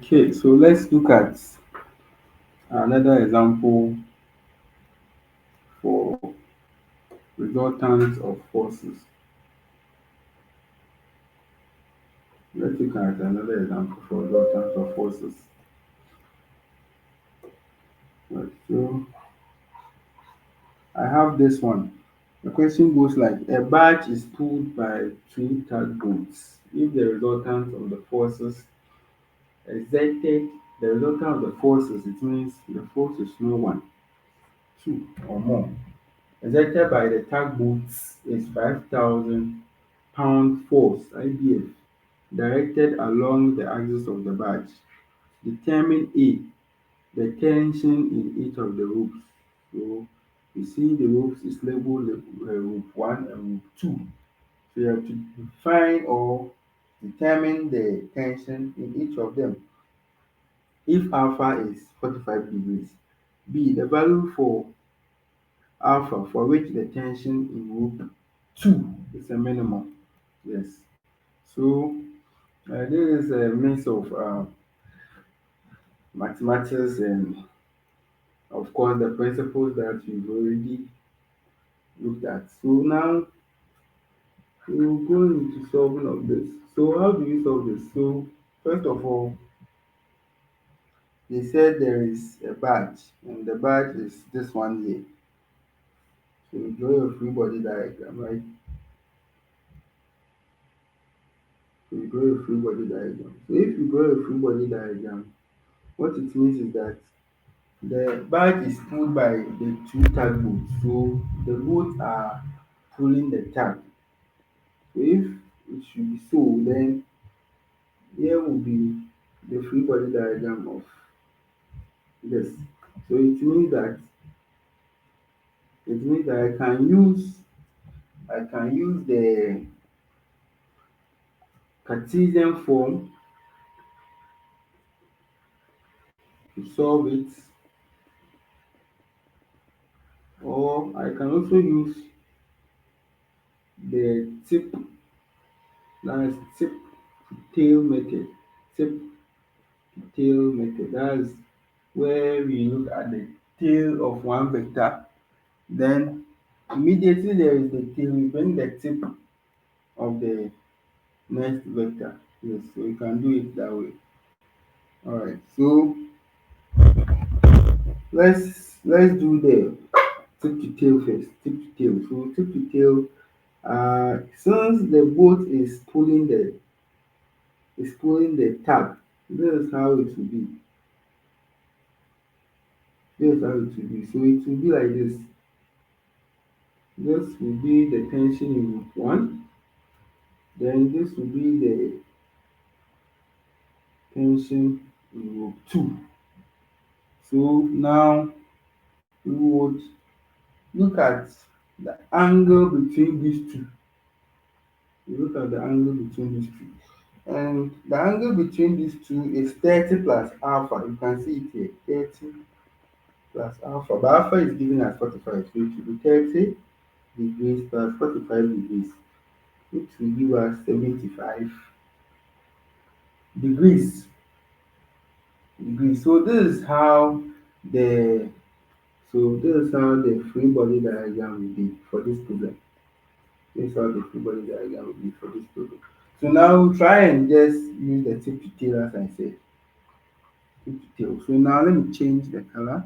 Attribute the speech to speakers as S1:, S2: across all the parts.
S1: Okay, so let's look at another example for resultants of forces. Let's look at another example for resultants of forces. Right, so I have this one. The question goes like a barge is pulled by two tugboats. If the resultant of the forces exerted, the resultant of the forces, it means the force is no one, two or more, exerted by the tugboats is 5,000 pound force (IBF) directed along the axis of the barge. Determine A, the tension in each of the ropes. So you see the ropes is labeled rope 1 and rope 2. So you have to define or determine the tension in each of them. If alpha is 45 degrees, B, the value for alpha for which the tension in rope 2 is a minimum. Yes. So this is a mix of mathematics and of course the principles that we've already looked at. So now we will go into solving of this. So how do you solve this? So first of all, they said there is a badge and the badge is this one here. So you draw your free body diagram, right? So you draw your free body diagram. So if you draw a free body diagram, what it means is that the barge is pulled by the two tugboats. So the boats are pulling the tug. So if it should be so, then here will be the free body diagram of this. So it means that I can use the Cartesian form to solve it, or I can also use the tip to tail method. Tip to tail method. That's where we look at the tail of one vector. Then immediately there is the tail, we bring the tip of the next vector. Yes, so you can do it that way. Alright, so let's do the tip to tail first. Tip to tail. So tip to tail, since the boat is pulling the tag, this is how it will be. This is how it will be. So it will be like this. This will be the tension in loop one. Then this will be the tension in loop two. So now we would look at the angle between these two. We look at the angle between these two. And the angle between these two is 30 plus alpha. You can see it here, 30 plus alpha. But alpha is given as 45. So it will be 30 degrees plus 45 degrees, which will give us 75 degrees. So the this is how the free body diagram will be for this problem. This is how the free body diagram will be for this problem. So now try and just use the tip to tail as I said. Tip to tail. So now let me change the color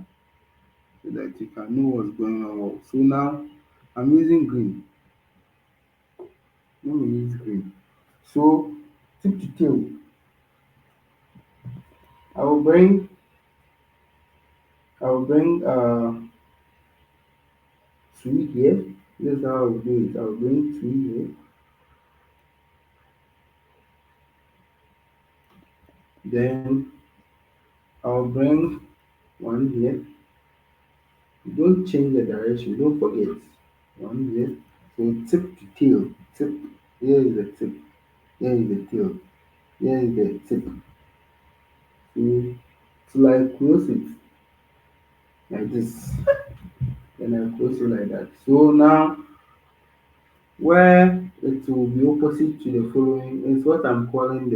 S1: so that you can know what's going on well. So now I'm using green. Let me use green. So tip to tail. I will bring I will bring 2 here. This is how I will do it. I will bring 2 here. Then I'll bring 1 here. Don't change the direction. Don't forget. 1 here. So tip to tail. Tip. Here is the tip. Here is the tail. Here is the tip. So like close it like this. Then I close it like that. So now where it will be opposite to the following is what I'm calling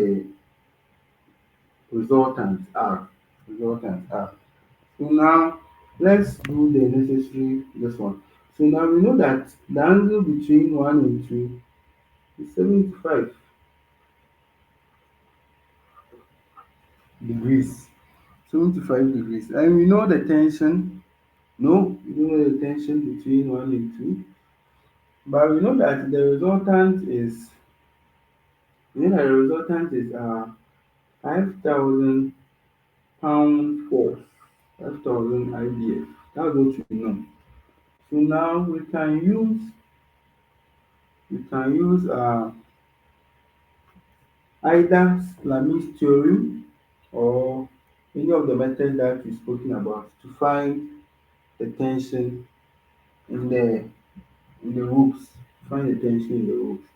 S1: resultant R. Resultant R. So now let's do the necessary this one. So now we know that the angle between 1 and 2 is 75 degrees. 75 degrees. And we know the tension. No, we don't know the tension between 1 and 2. But we know that the resultant is the resultant is 5,000 pound force. 5,000 IBF. That's what we know. So now we can use either Lami's theorem or any of the methods that we've spoken about to find the tension in the ropes. Find the tension in the ropes.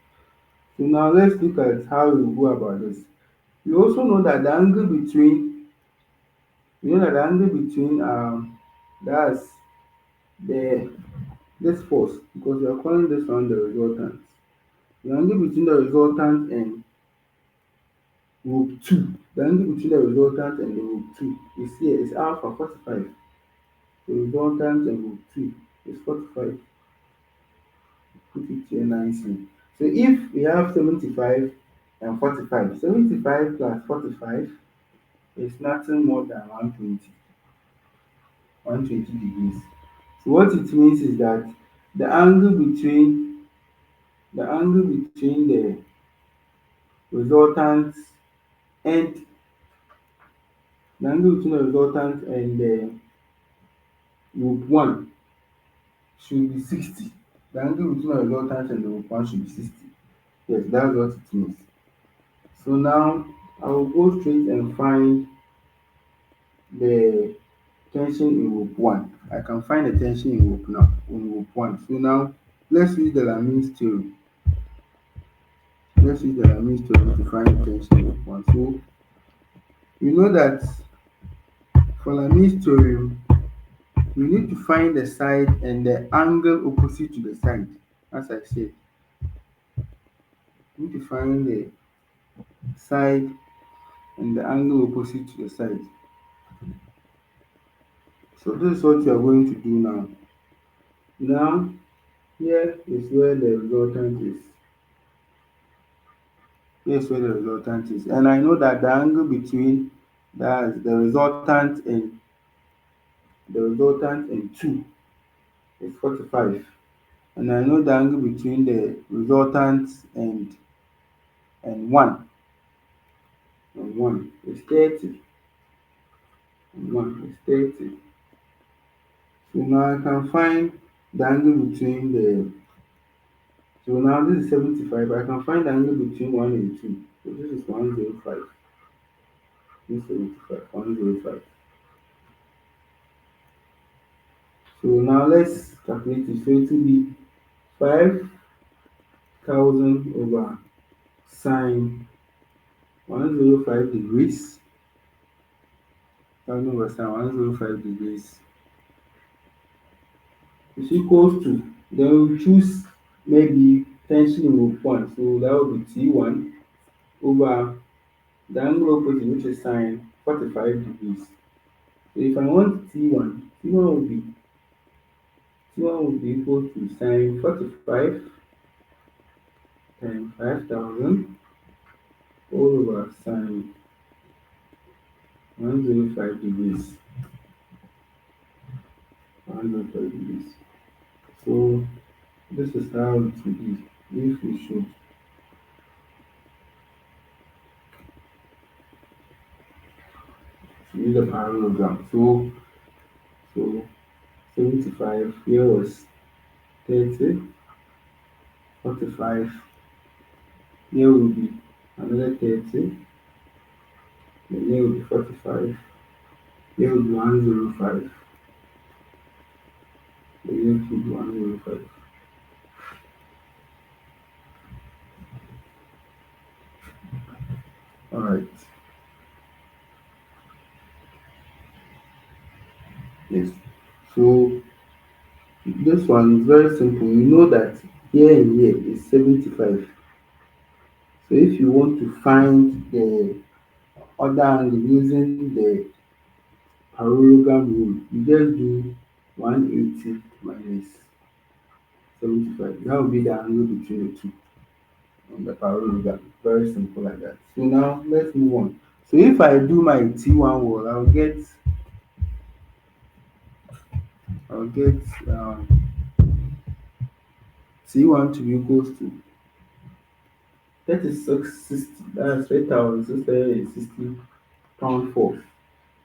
S1: So now let's look at how we go about this. We also know that the angle between that's the this force, because we are calling this one the resultant. The angle between the resultant and rope 2. The angle between the resultant and the rope 2 is here, is alpha 45. The resultant and rope 2 is 45. Put it here nicely. So if we have 75 and 45, 75 plus 45 is nothing more than 120 degrees. So what it means is that the angle between the resultant and the rope 1 should be 60. The angle between the resultant and the rope 1 should be 60. Yes, that's what it means. So now I will go straight and find the tension in rope 1. I can find the tension in rope 1. So now let's use the Lami's theorem. To find the tension in rope 1. So we know that for Lami's theorem, we need to find the side and the angle opposite to the side. As I said, we need to find the side and the angle opposite to the side. So this is what we are going to do now. Now, here is where the resultant is. Here's where the resultant is. And I know that the angle between that the resultant and 2 is 45. And I know the angle between the resultant and 1 is 30. And 1 is 30. So now I can find the angle between the so now this is 75. I can find the angle between 1 and 2. So this is 105. This is 75, 105. So now let's calculate it. So it will be 5,000 over sine 105 degrees. 1,000 over sine 105 degrees is equals to, then we choose maybe tension in rope 1. So that will be T1 over the angle opposite, which is sine 45 degrees. So if I want T1 would be equal to sine 45 times 5,000 all over sine 105 degrees. 105 degrees. So this is how it will be if we should use the parallelogram. So 75 here was 30, 45 here will be another 30, then here will be 45, here will be 105, then here will be 105. Alright. Yes. So this one is very simple. You know that here and here is 75. So if you want to find other angle using the parallelogram rule. You just do 180 minus 75. That will be the angle between the two on the parallelogram. Very simple like that. So now let's move on. So if I do my T1 wall, I'll get T1 to be equals to 3660. That's 3,660 pound force.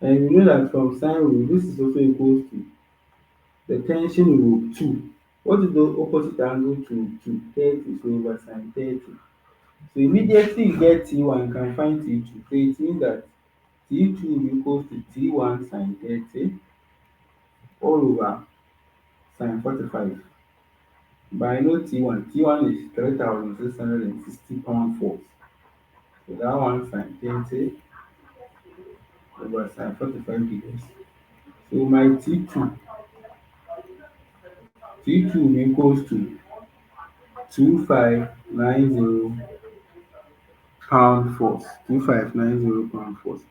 S1: And you know that from sine rule, this is also equals to the tension in rope 2. What is the opposite angle to 30? So over sine 30. So immediately you get T1, you can find T2. So it means that T2 will be equals to T1 sine 30 all over sine 45. But I know T1. T1 is 3,660 pound force. So that one sine 30 over sine 45 degrees. So my T2 will be equals to 2590 pound force. 2590 pound force.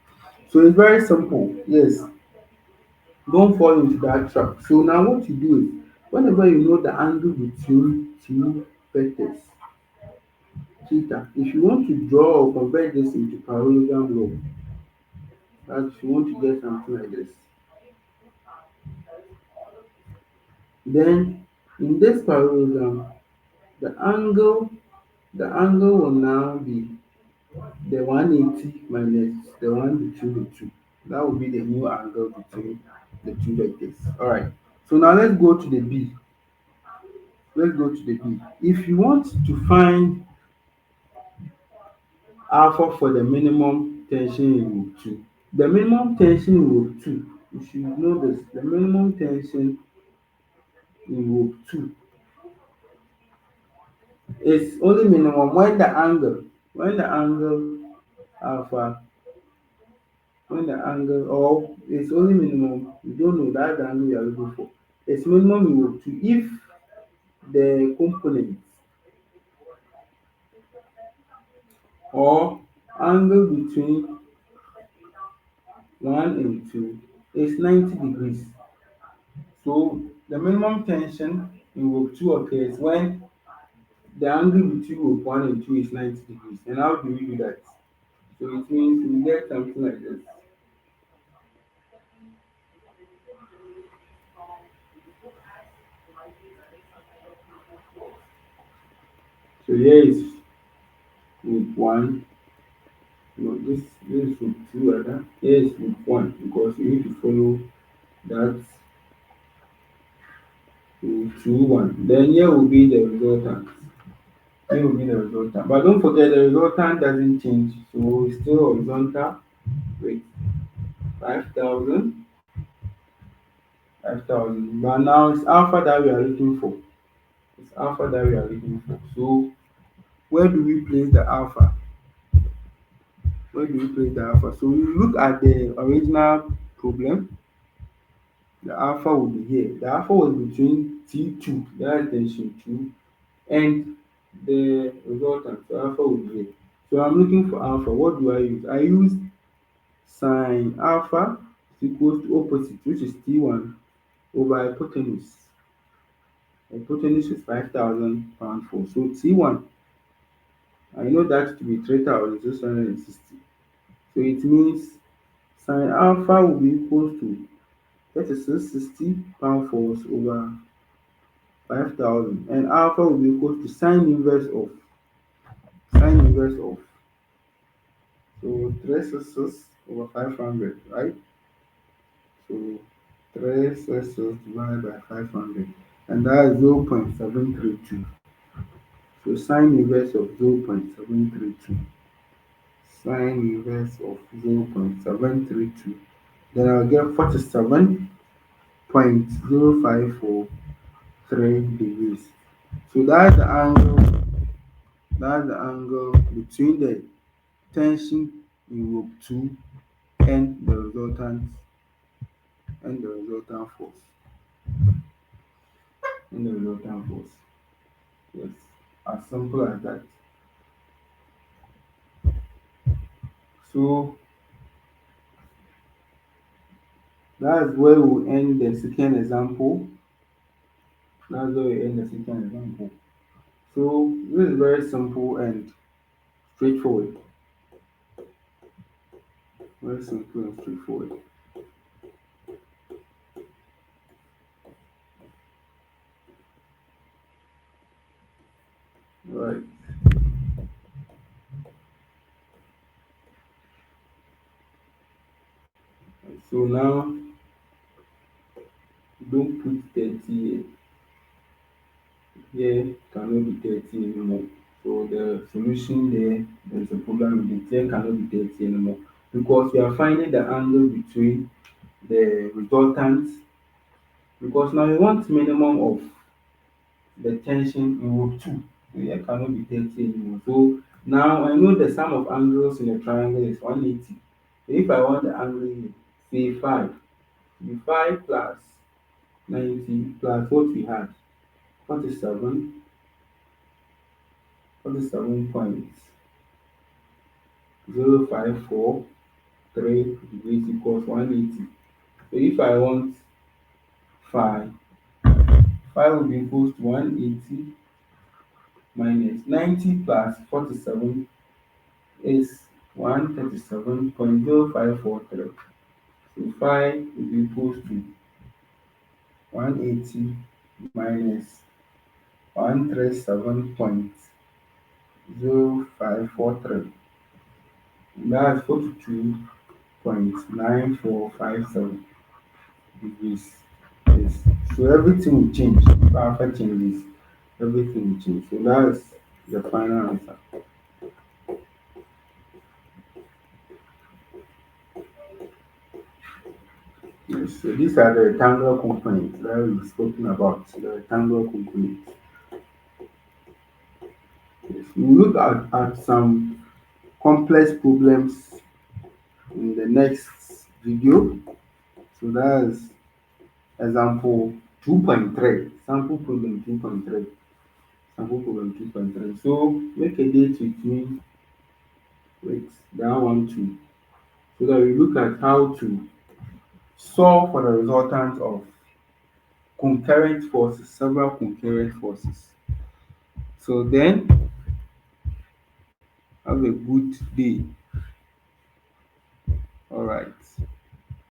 S1: So it's very simple. Yes, don't fall into that trap. So now what you do is whenever you know the angle between two vectors, theta, if you want to draw or convert this into parallelogram law, that if you want to get something like this, then in this parallelogram, the angle will now be the 180 minus the one between the two. That will be the new angle between the two vectors. Alright. So now let's go to the B. Let's go to the B. If you want to find alpha for the minimum tension in rope 2, the minimum tension in rope 2, you should know this, the minimum tension in rope 2 is only minimum when the angle alpha, when the angle, or it's only minimum, you don't know that's the angle you are looking for. It's minimum in rope 2 if the component or angle between 1 and 2 is 90 degrees. So the minimum tension in rope 2 occurs when the angle between rope 1 and 2 is 90 degrees. And how do we do that? So it means we get something like this. So here is rope 1. No, this is rope 2 rather. Here is rope 1 because you need to follow that rope 2 1. Then here will be the resultant. Here will be the resultant. But don't forget the resultant doesn't change. So it's still horizontal with 5,000. 5,000. But now it's alpha that we are looking for. It's alpha that we are looking for. So where do we place the alpha? Where do we place the alpha? So we look at the original problem. The alpha will be here. The alpha was between T2, that is tension 2, and the resultant. So alpha will be here. So I'm looking for alpha. What do I use? I use sine alpha is equals to opposite, which is T1 over hypotenuse. Hypotenuse is 5,000 pound force. So T1, I know that to be 3,660. So it means sine alpha will be equal to 3660 pound force over 5,000, and alpha will be equal to sine inverse of so 366 over 500, right? So 366 divided by 500, and that is 0.732. So sine inverse of 0.732. Sine inverse of 0.732. Then I'll get 47.0543 degrees. So that's the angle between the tension in rope 2 and the resultant force. And the resultant force. Yes. As simple as that. So That's where we end the second example. That's where we end the second example. So this is very simple and straightforward. Very simple and straightforward. Right. So now don't put 30 here. Here cannot be 30 anymore. So the solution there's a problem with it. Here cannot be 30 anymore. Because we are finding the angle between the resultant, because now we want minimum of the tension in group 2. So here cannot be 30 anymore. So now I know the sum of angles in a triangle is 180. So if I want the angle here, say 5, the 5 plus 90 plus what we had, 47, 47.0543 degrees equals 180. So if I want phi, phi will be equals to 180 minus 90 plus 47 is 137.0543. So phi will be equals to 180 minus 137.0543. That's 42.9457 degrees. Yes. So everything will change. After changes, everything will change. So that's the final answer. Yes. So these are the rectangular components that we've spoken about. The rectangular components. Yes. We'll look at some complex problems in the next video. So that's example 2.3. Sample problem 2.3. Sample problem 2.3. So make a date with me with that one too, so that we look at how to solve for the resultant of concurrent forces, several concurrent forces. So then, have a good day. All right.